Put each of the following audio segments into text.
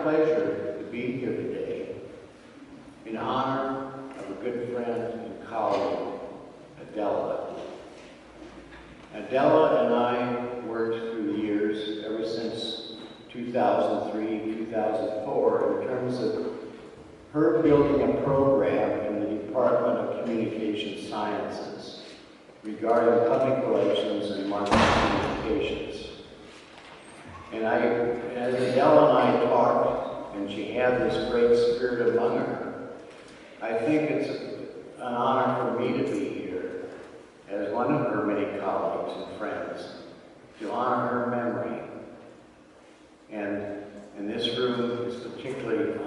pleasure to be here today in honor of a good friend and colleague, Adela. Adela and I worked through the years ever since 2003, 2004 in terms of her building a program in the Department of Communication Sciences regarding public relations and marketing communications. And as Adele and I talked, and she had this great spirit among her, I think it's an honor for me to be here as one of her many colleagues and friends to honor her memory. And this room is particularly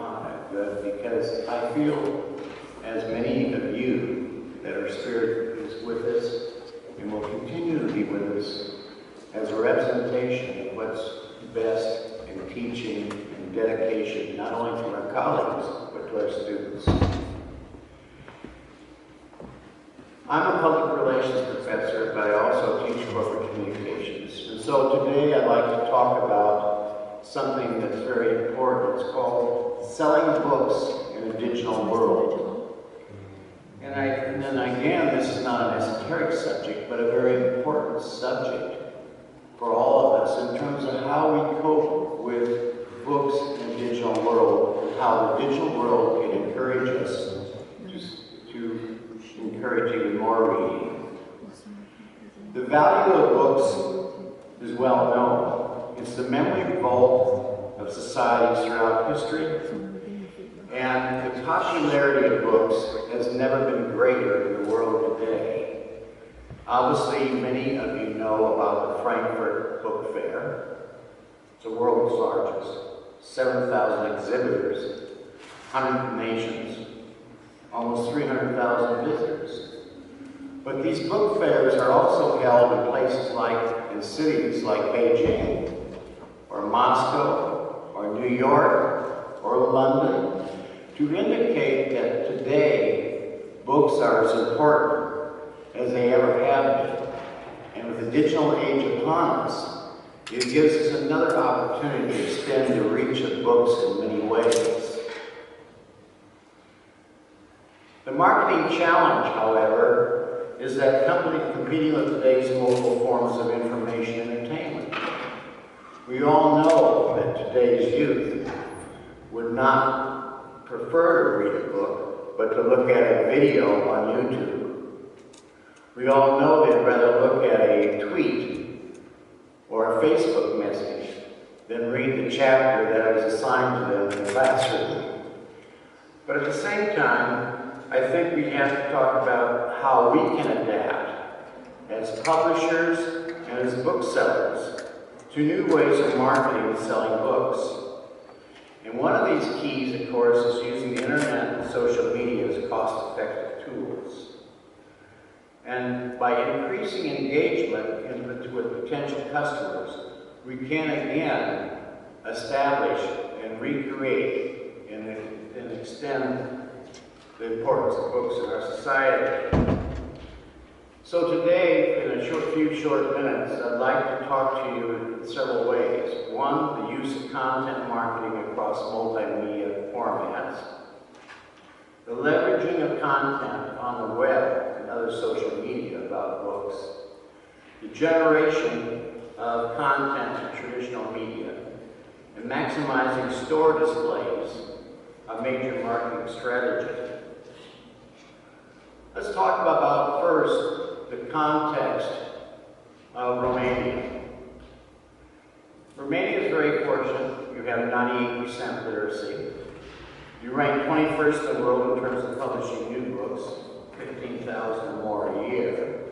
good because I feel, as many of you, that her spirit is with us and will continue to be with us as a representation of what's best in teaching and dedication, not only to our colleagues, but to our students. I'm a public relations professor, but I also teach corporate communications. And so today I'd like to talk about something that's very important. It's called selling books in a digital world. And then again, this is not an esoteric subject, but a very important subject for all of us in terms of how we cope with books in a digital world and how the digital world can encourage us to encourage even more reading. The value of books is well known. It's the memory vault of societies throughout history, and the popularity of books has never been greater in the world today. Obviously, many of you know about the Frankfurt Book Fair. It's the world's largest, 7,000 exhibitors, 100 nations, almost 300,000 visitors. But these book fairs are also held in places in cities like Beijing, or Moscow, or New York, or London, to indicate that today books are as important as they ever have been. And with the digital age upon us, it gives us another opportunity to extend the reach of books in many ways. The marketing challenge, however, is that companies competing with today's mobile forms of information entertainment. We all know that today's youth would not prefer to read a book, but to look at a video on YouTube. We all know they'd rather look at a tweet or a Facebook message than read the chapter that is assigned to them in the classroom. But at the same time, I think we have to talk about how we can adapt as publishers and as booksellers to new ways of marketing and selling books. And one of these keys, of course, is using the internet and social media as cost-effective tools. And by increasing engagement with potential customers, we can again establish and recreate and extend the importance of books in our society. So today, in a few short minutes, I'd like to talk to you in several ways. One, the use of content marketing across multimedia formats, the leveraging of content on the web and other social media about books, the generation of content in traditional media, and maximizing store displays, a major marketing strategy. Let's talk about first the context of Romania. Romania is very fortunate. You have 98% literacy. You rank 21st in the world in terms of publishing new books, 15,000 or more a year.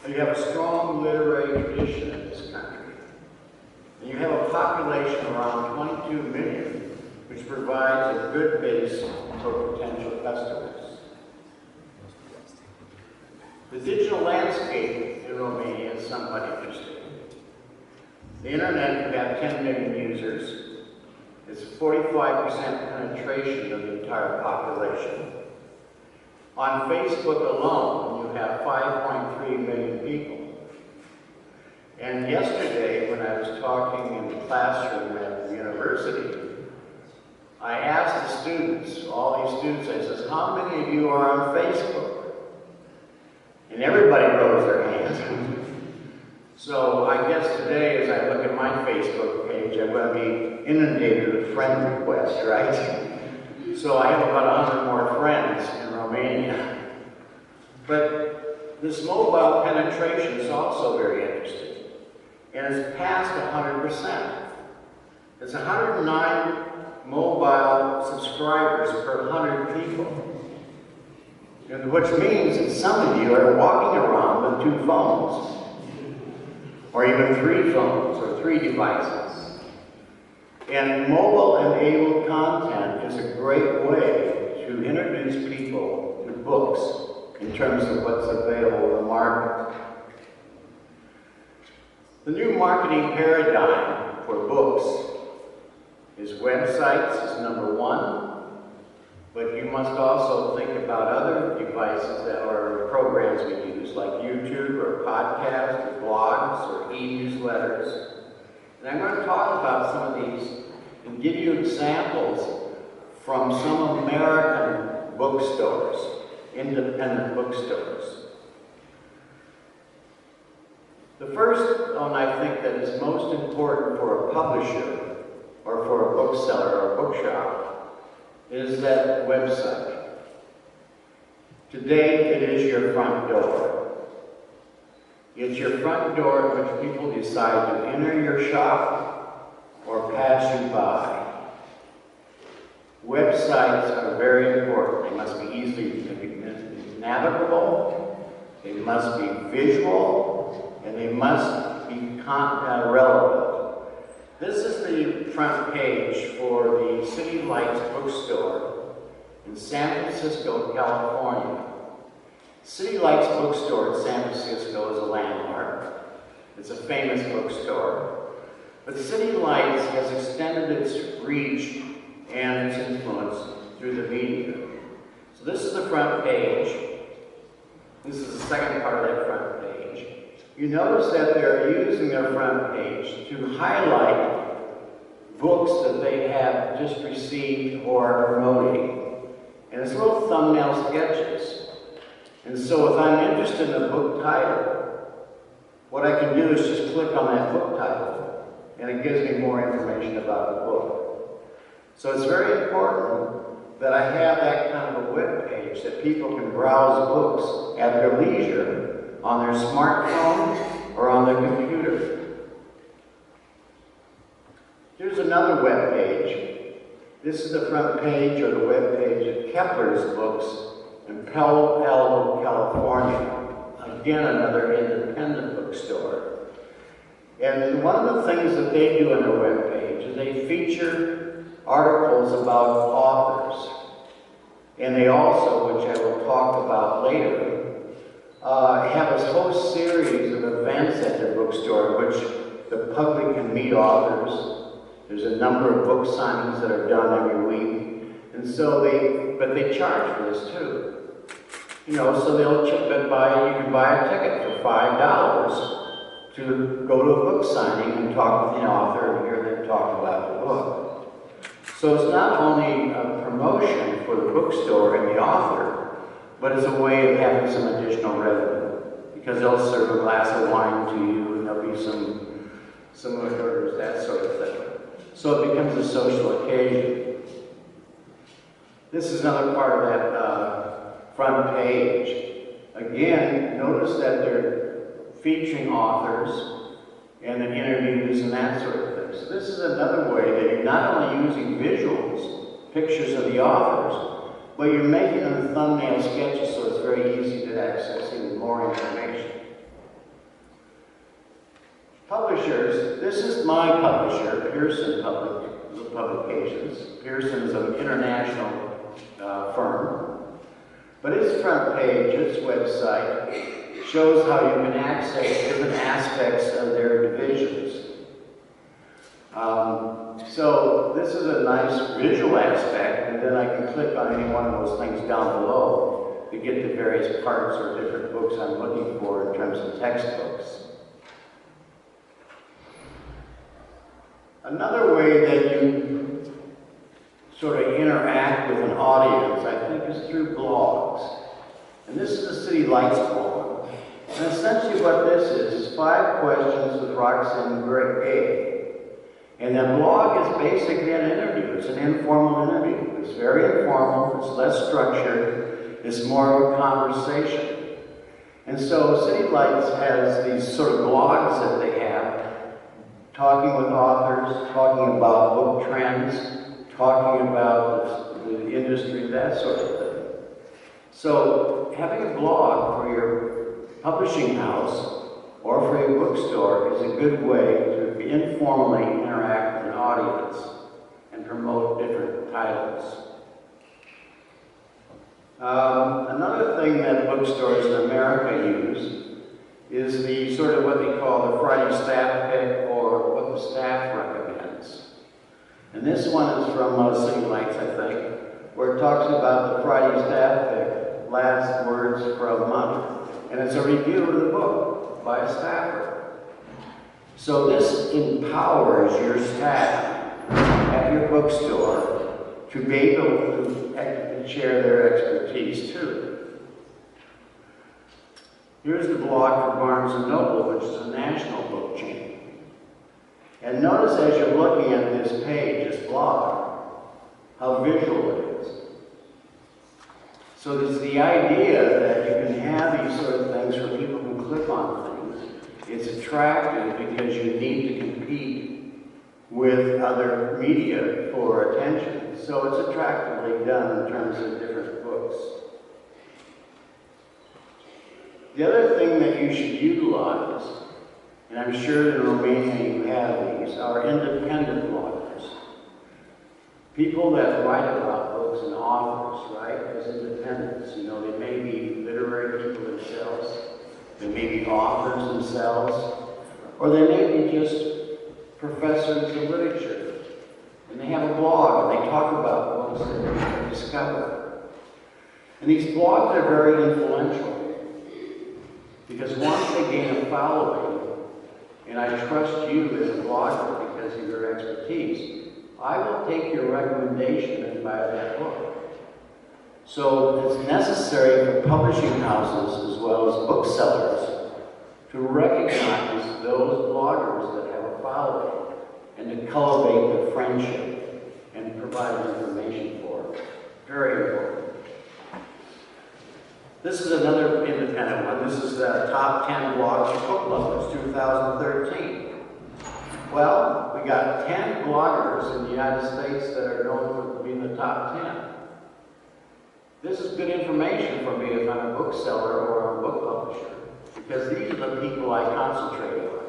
And you have a strong literary tradition in this country. And you have a population around 22 million, which provides a good base for potential customers. The digital landscape in Romania is somewhat interesting. The internet, you have 10 million users. It's 45% penetration of the entire population. On Facebook alone, you have 5.3 million people. And yesterday, when I was talking in the classroom at the university, I asked the students, all these students, I says, how many of you are on Facebook? And everybody rose their hands. So I guess today, as I look at my Facebook page, I'm going to be inundated with friend requests, right? So I have about 100 more friends in Romania. But this mobile penetration is also very interesting. And it's past 100%. It's 109 mobile subscribers per 100 people. And which means that some of you are walking around with 2 phones. Or even 3 phones, or 3 devices. And mobile-enabled content is a great way to introduce people to books in terms of what's available in the market. The new marketing paradigm for books is websites is number 1, but you must also think about other devices that are programs we use, like YouTube or podcasts or blogs or e-newsletters. And I'm going to talk about some of these and give you examples from some American bookstores, independent bookstores. The first one I think that is most important for a publisher or for a bookseller or a bookshop is that website. Today, it is your front door. It's your front door in which people decide to enter your shop or pass you by. Websites are very important. They must be easily navigable, they must be visual, and they must be relevant. This is the front page for the City Lights bookstore in San Francisco, California. City Lights bookstore in San Francisco is a landmark. It's a famous bookstore. But City Lights has extended its reach and its influence through the media. So this is the front page. This is the second part of that front page. You notice that they're using their front page to highlight books that they have just received or are promoting. And it's little thumbnail sketches. And so if I'm interested in a book title, what I can do is just click on that book title, and it gives me more information about the book. So it's very important that I have that kind of a web page that people can browse books at their leisure on their smartphone or on their computer. Here's another web page. This is the front page or the web page of Kepler's books in Palo Alto, California. Again, another independent bookstore. And one of the things that they do on their web page is they feature articles about authors. And they also, which I will talk about later, have a whole series of events at their bookstore in which the public can meet authors. There's a number of book signings that are done every week. And so but they charge for this too. You know, so you can buy a ticket for $5 to go to a book signing and talk with the author and hear them talk about the book. So it's not only a promotion for the bookstore and the author, but it's a way of having some additional revenue. Because they'll serve a glass of wine to you and there'll be some orders, that sort of thing. So it becomes a social occasion. This is another part of that front page. Again, notice that they're featuring authors and then interviews and that sort of thing. So this is another way that you're not only using visuals, pictures of the authors, but you're making them thumbnail sketches so it's very easy to access even more information. Publishers, this is my publisher, Pearson Publications. Pearson is an international firm. But its front page, its website, shows how you can access different aspects of their divisions. So this is a nice visual aspect, and then I can click on any one of those things down below to get the various parts or different books I'm looking for in terms of textbooks. Another way that you sort of interact with an audience, I think, is through blogs. And this is the City Lights blog. And essentially what this is 5 questions with Roxanne Gay. And the blog is basically an interview. It's an informal interview. It's very informal, it's less structured, it's more of a conversation. And so City Lights has these sort of blogs that they have, talking with authors, talking about book trends, talking about the industry, that sort of thing. So having a blog for your publishing house or for your bookstore is a good way to informally interact with an audience and promote different titles. Another thing that bookstores in America use is the sort of what they call the Friday staff pick, or what the staff recommends. And this one is from City Lights, I think, where it talks about the Friday staff pick, last words for a month, and it's a review of the book by a staffer. So this empowers your staff at your bookstore to be able to share their expertise too. Here's the blog for Barnes & Noble, which is a national book chain. And notice as you're looking at this page, this blog, how visual it is. So there's the idea that you can have these sort of things where people can click on things. It's attractive because you need to compete with other media for attention. So it's attractively done in terms of different books. The other thing that you should utilize, and I'm sure in Romania you have these, are independent bloggers. People that write about books and authors, right, as independents. You know, they may be literary people themselves, they may be authors themselves, or they may be just professors of literature. And they have a blog and they talk about books that they discover. And these blogs are very influential. Because once they gain a following, and I trust you as a blogger because of your expertise, I will take your recommendation and buy that book. So it's necessary for publishing houses as well as booksellers to recognize those bloggers that have a following and to cultivate the friendship and provide information for it. Very important. This is another independent one. This is the top 10 blogs for book lovers, 2013. Well, we got 10 bloggers in the United States that are known for being the top 10. This is good information for me if I'm a bookseller or a book publisher, because these are the people I concentrate on.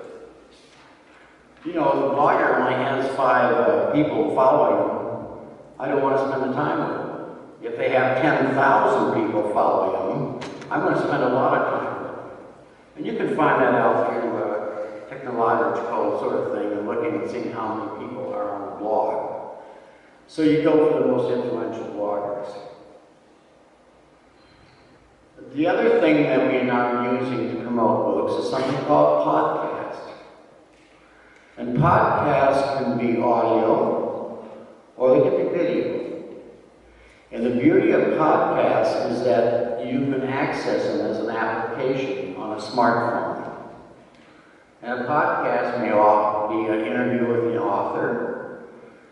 You know, the blogger only has 5 people following them. I don't want to spend the time with them. If they have 10,000 people following them, I'm going to spend a lot of time with them. And you can find that out through technological sort of thing and looking and seeing how many people are on the blog. So you go for the most influential bloggers. The other thing that we are now using to promote books is something called podcast. And podcasts can be audio or they can be video. And the beauty of podcasts is that you can access them as an application on a smartphone. And a podcast may be an interview with the author.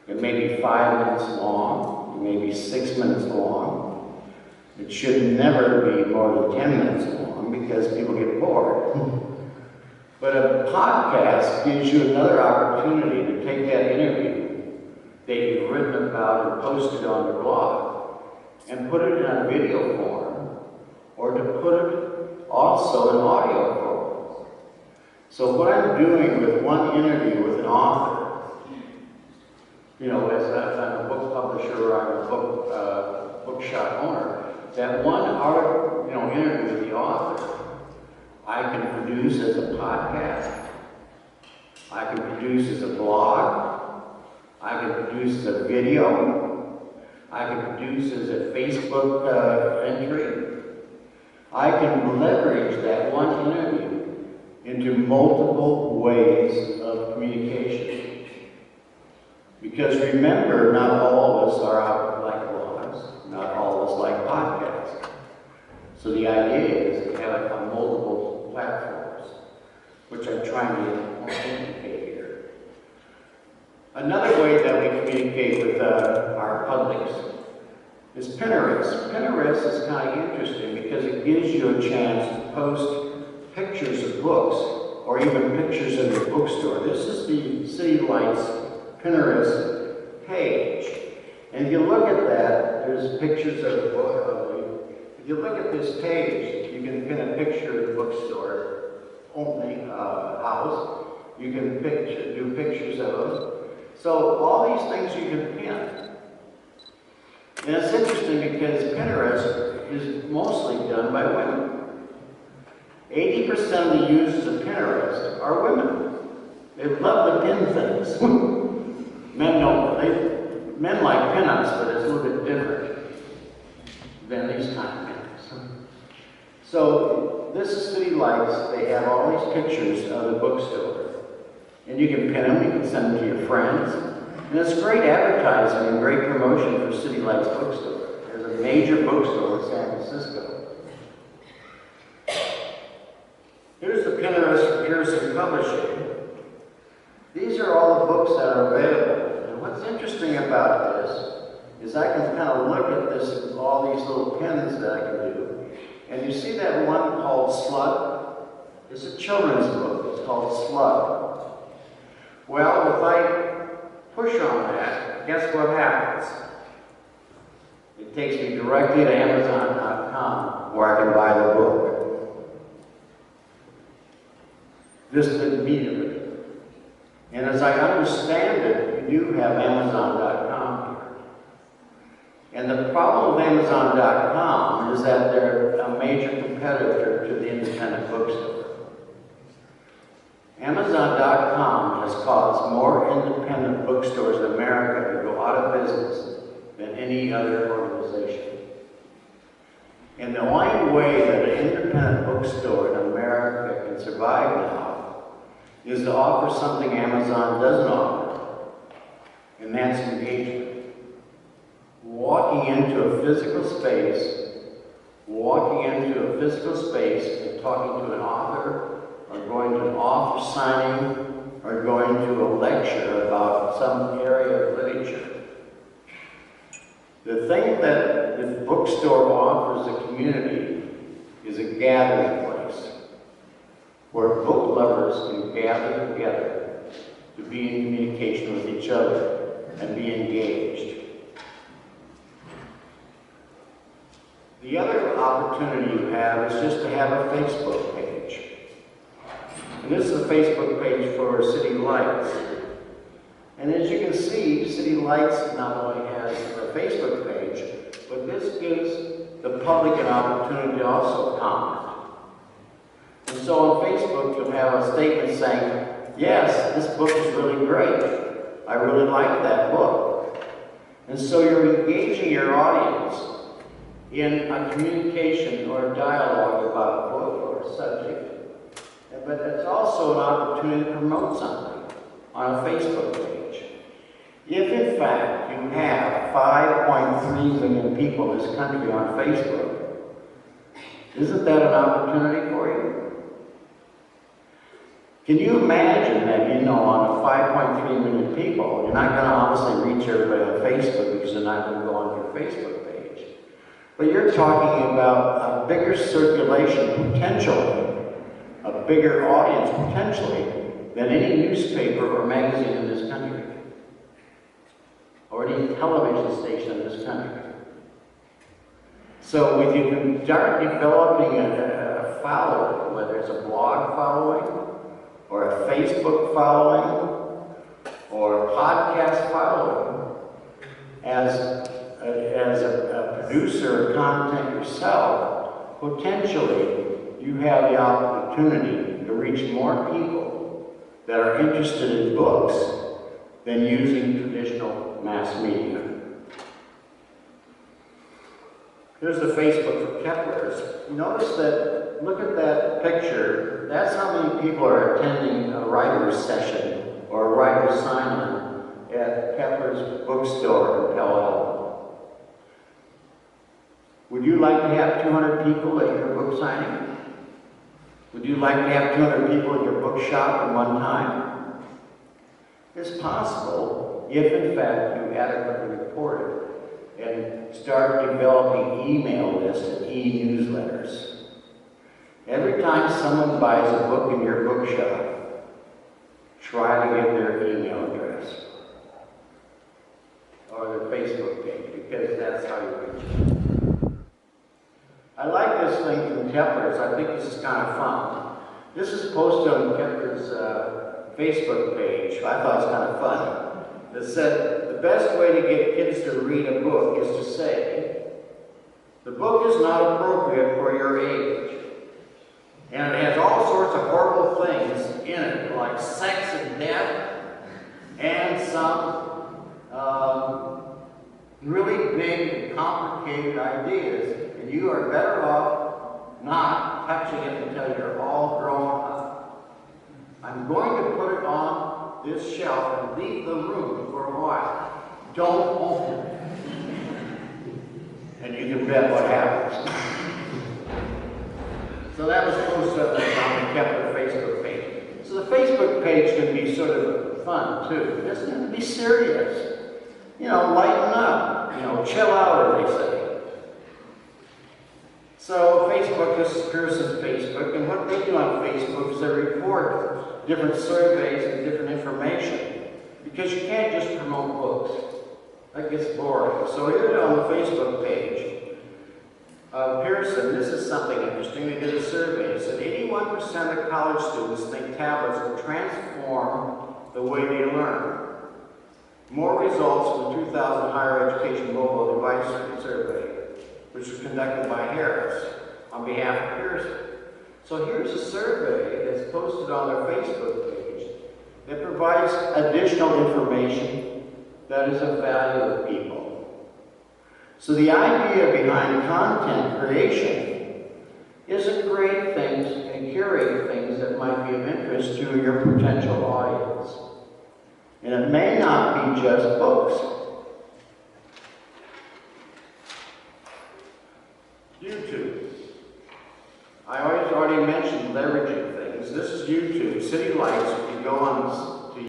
It may be 5 minutes long. It may be 6 minutes long. It should never be more than 10 minutes long because people get bored. But a podcast gives you another opportunity to take that interview that you've written about and posted on your blog and put it in a video form, or to put it also in audio form. So what I'm doing with one interview with an author, you know, as I'm a book publisher or I'm a bookshop owner, that one hour, interview with the author, I can produce as a podcast, I can produce as a blog, I can produce as a video, I can produce as a Facebook entry. I can leverage that one interview into multiple ways of communication. Because remember, not all of us are out like blogs, not all of us like podcasts. So the idea is to have it on multiple platforms, which I'm trying to indicate here. Another way that we communicate with our publics is Pinterest. Pinterest is kind of interesting because it gives you a chance to post pictures of books or even pictures of your bookstore. This is the City Lights Pinterest page. And if you look at that, there's pictures of the book. If you look at this page, you can pin a picture of the bookstore opening house. You can do pictures of them. So all these things you can pin. And it's interesting because Pinterest is mostly done by women. 80% of the users of Pinterest are women. They love to pin things. Men don't. Men like pinups, but it's a little bit different than these kind of pinups. So this is City Lights. They have all these pictures of the bookstore. And you can pin them, you can send them to your friends. And it's great advertising and great promotion for City Lights Bookstore. There's a major bookstore in San Francisco. Here's the Pinterest for Pearson Publishing. These are all the books that are available. And what's interesting about this is I can kind of look at this, all these little pins that I can do. And you see that one called Slug? It's a children's book. It's called Slug. Well, if I push on that, guess what happens? It takes me directly to Amazon.com where I can buy the book. Just immediately. And as I understand it, you do have Amazon.com here. And the problem with Amazon.com is that they're a major competitor to the independent bookstore. Amazon.com has caused more independent bookstores in America to go out of business than any other organization. And the only way that an independent bookstore in America can survive now is to offer something Amazon doesn't offer, and that's engagement. Walking into a physical space and talking to an author, or going to an author signing, or going to a lecture about some area of literature. The thing that the bookstore offers the community is a gathering place where book lovers can gather together to be in communication with each other and be engaged. The other opportunity you have is just to have a Facebook page. And this is a Facebook page for City Lights. And as you can see, City Lights not only has a Facebook page, but this gives the public an opportunity to also comment. And so on Facebook, you'll have a statement saying, yes, this book is really great. I really like that book. And so you're engaging your audience in a communication or a dialogue about a book or a subject. But it's also an opportunity to promote something on a Facebook page. If in fact you have 5.3 million people in this country on Facebook, isn't that an opportunity for you? Can you imagine that, on 5.3 million people, you're not going to obviously reach everybody on Facebook because they're not going to go on your Facebook page. But you're talking about a bigger circulation potentially, a bigger audience potentially, than any newspaper or magazine in this country, or any television station in this country. So when you can start developing a following, whether it's a blog following, or a Facebook following, or a podcast following, as a producer of content yourself, potentially you have the opportunity to reach more people that are interested in books than using traditional mass media. Here's the Facebook for Keplers. Notice that, look at that picture. That's how many people are attending a writer's session or a writer's sign-in at Kepler's bookstore in Palo Alto. Would you like to have 200 people at your book signing? Would you like to have 200 people at your bookshop at one time? It's possible if, in fact, you adequately report it and start developing email lists and e-newsletters. Every time someone buys a book in your bookshop, try to get their email address or their Facebook page, because that's how you reach them. I like this thing from Kepler's. I think this is kind of fun. This is posted on Kepler's Facebook page. I thought it was kind of fun. It said, the best way to get kids to read a book is to say, the book is not appropriate for your age. And it has all sorts of horrible things in it, like sex and death, and some really big and complicated ideas. And you are better off not touching it until you're all grown up. I'm going to put it on this shelf and leave the room for a while. Don't open it. And you can bet what happens. So that was posted on the Kepler Facebook page. So the Facebook page can be sort of fun too. It doesn't have to be serious. You know, lighten up. You know, chill out, as they say. So Facebook just appears on Facebook, and what they do on Facebook is they report different surveys and different information, because you can't just promote books. That gets boring. So here on the Facebook page, Pearson, this is something interesting. They did a survey. It said 81% of college students think tablets will transform the way they learn. More results from the 2000 Higher Education Mobile Device Survey, which was conducted by Harris on behalf of Pearson. So here's a survey that's posted on their Facebook page that provides additional information that is of value to people. So the idea behind content creation is a great thing and curating things that might be of interest to your potential audience. And it may not be just books. YouTube. I already mentioned leveraging things. This is YouTube. City Lights, if you go on